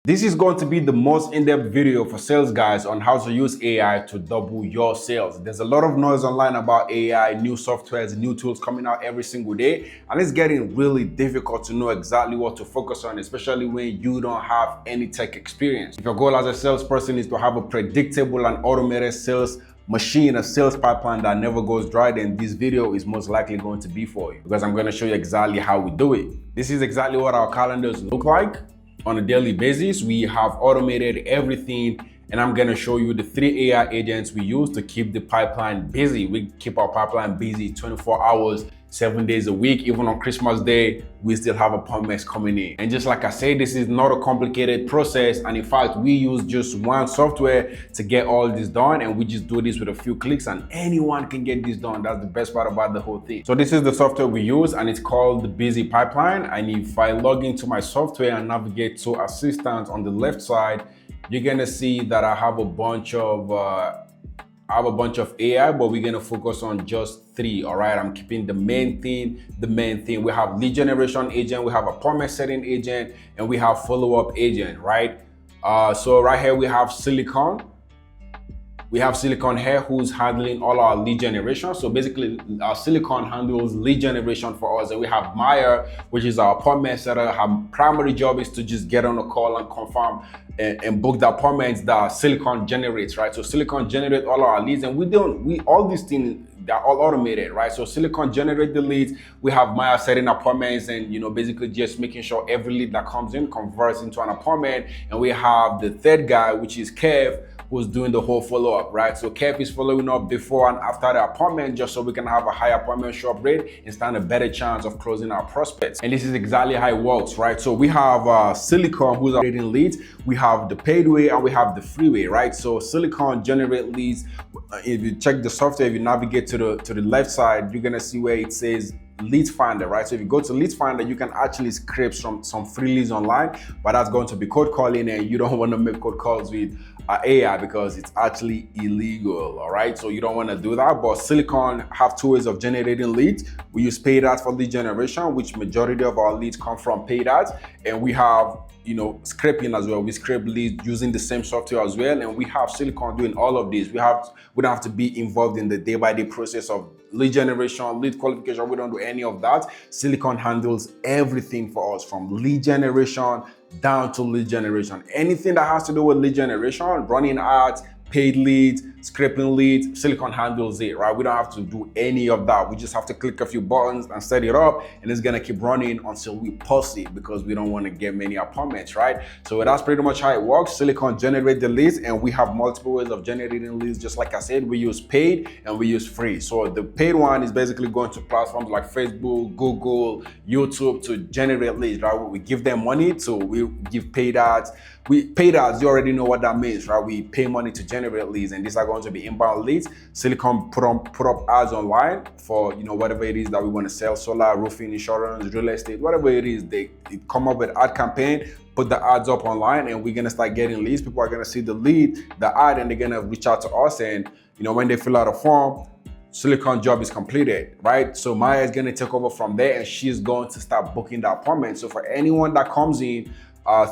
This is going to be the most in-depth video for sales guys on how to use AI to double your sales. There's a lot of noise online about AI, new softwares, new tools coming out every single day, and it's getting really difficult to know exactly what to focus on, especially when you don't have any tech experience. If your goal as a salesperson is to have a predictable and automated sales machine, a sales pipeline that never goes dry, then this video is most likely going to be for you, because I'm going to show you exactly how we do it. This is exactly what our calendars look like on a daily basis. We have automated everything, and I'm gonna show you the 3 AI agents we use to keep the pipeline busy. We keep our pipeline busy 24 hours, 7 days a week. Even on Christmas Day, we still have appointments coming in. And just like I said, this is not a complicated process. And in fact, we use just one software to get all this done. And we just do this with a few clicks and anyone can get this done. That's the best part about the whole thing. So this is the software we use, and it's called the Busy Pipeline. And if I log into my software and navigate to Assistant on the left side, you're gonna see that I have a bunch of AI, but we're gonna focus on just 3. All right, I'm keeping the main thing. We have lead generation agent, we have appointment setting agent, and we have follow-up agent, right? So right here we have Silicon. We have Silicon here who's handling all our lead generation. So basically, our Silicon handles lead generation for us. And we have Maya, which is our appointment setter. Her primary job is to just get on a call and confirm and book the appointments that Silicon generates, right? So Silicon generates all our leads, and all these things, they're all automated, right? So Silicon generate the leads. We have Maya setting appointments and, basically just making sure every lead that comes in converts into an appointment. And we have the third guy, which is Kev, who's doing the whole follow-up, right? So Kev is following up before and after the appointment, just so we can have a high appointment show-up rate and stand a better chance of closing our prospects. And this is exactly how it works, right? So we have Silicon, who's generating leads. We have the paid way and we have the free way, right? So Silicon generate leads. If you check the software, if you navigate to the left side, you're gonna see where it says Leads Finder, right? So if you go to Leads Finder, you can actually scrape some free leads online, but that's going to be cold calling, and you don't want to make cold calls with AI because it's actually illegal, all right? So you don't want to do that. But Silicon have 2 ways of generating leads. We use paid ads for lead generation, which majority of our leads come from paid ads, and we have scraping as well. We scrape leads using the same software as well, and we have Silicon doing all of this. We don't have to be involved in the day-by-day process of lead generation, lead qualification. We don't do any of that. Silicon handles everything for us, from lead generation down to lead generation. Anything that has to do with lead generation, running ads, paid leads, scraping leads, Silicon handles it, right? We don't have to do any of that. We just have to click a few buttons and set it up, and it's gonna keep running until we pause it, because we don't want to get many appointments, right? So that's pretty much how it works. Silicon generate the leads, and we have multiple ways of generating leads. Just like I said, we use paid and we use free. So the paid one is basically going to platforms like Facebook, Google, YouTube to generate leads, right? We give them money, so we give paid ads. Paid ads, you already know what that means, right? We pay money to generate leads, and these are going to be inbound leads. Silicon put up ads online for whatever it is that we want to sell: solar, roofing, insurance, real estate, whatever it is. They come up with ad campaign, put the ads up online, and we're gonna start getting leads. People are gonna see the ad, and they're gonna reach out to us. And when they fill out a form, Silicon job is completed, right? So Maya is gonna take over from there, and she's going to start booking the appointment. So for anyone that comes in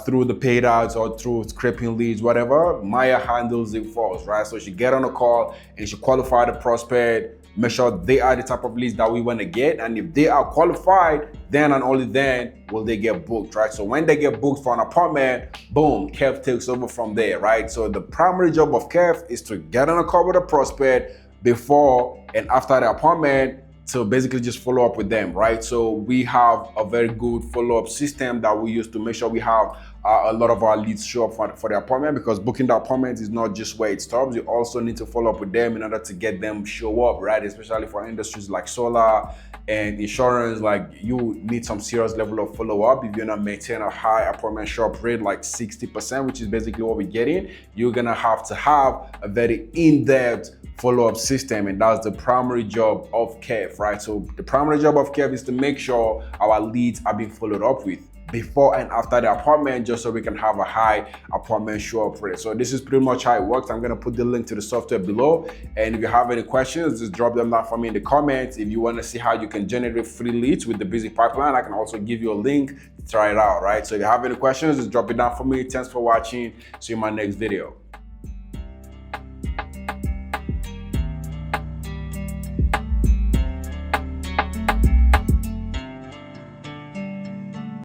through the paid ads or through scraping leads, whatever, Maya handles it for us, right? So she get on a call and she qualify the prospect, make sure they are the type of leads that we want to get. And if they are qualified, then and only then will they get booked, right? So when they get booked for an appointment, boom, Kev takes over from there, right? So the primary job of Kev is to get on a call with a prospect before and after the appointment, to basically just follow up with them, right? So we have a very good follow-up system that we use to make sure we have a lot of our leads show up for the appointment, because booking the appointment is not just where it stops. You also need to follow up with them in order to get them show up, right? Especially for industries like solar and insurance, like you need some serious level of follow-up. If you're not maintaining a high appointment show-up rate, like 60%, which is basically what we're getting, you're gonna have to have a very in-depth follow-up system, and that's the primary job of Kev, right? So the primary job of Kev is to make sure our leads are being followed up with. before and after the appointment, just so we can have a high appointment show up rate. So this is pretty much how it works. I'm gonna put the link to the software below, and if you have any questions, just drop them down for me in the comments. If you want to see how you can generate free leads with the busy pipeline, I can also give you a link to try it out, right? So if you have any questions, just drop it down for me. Thanks for watching. See you in my next video.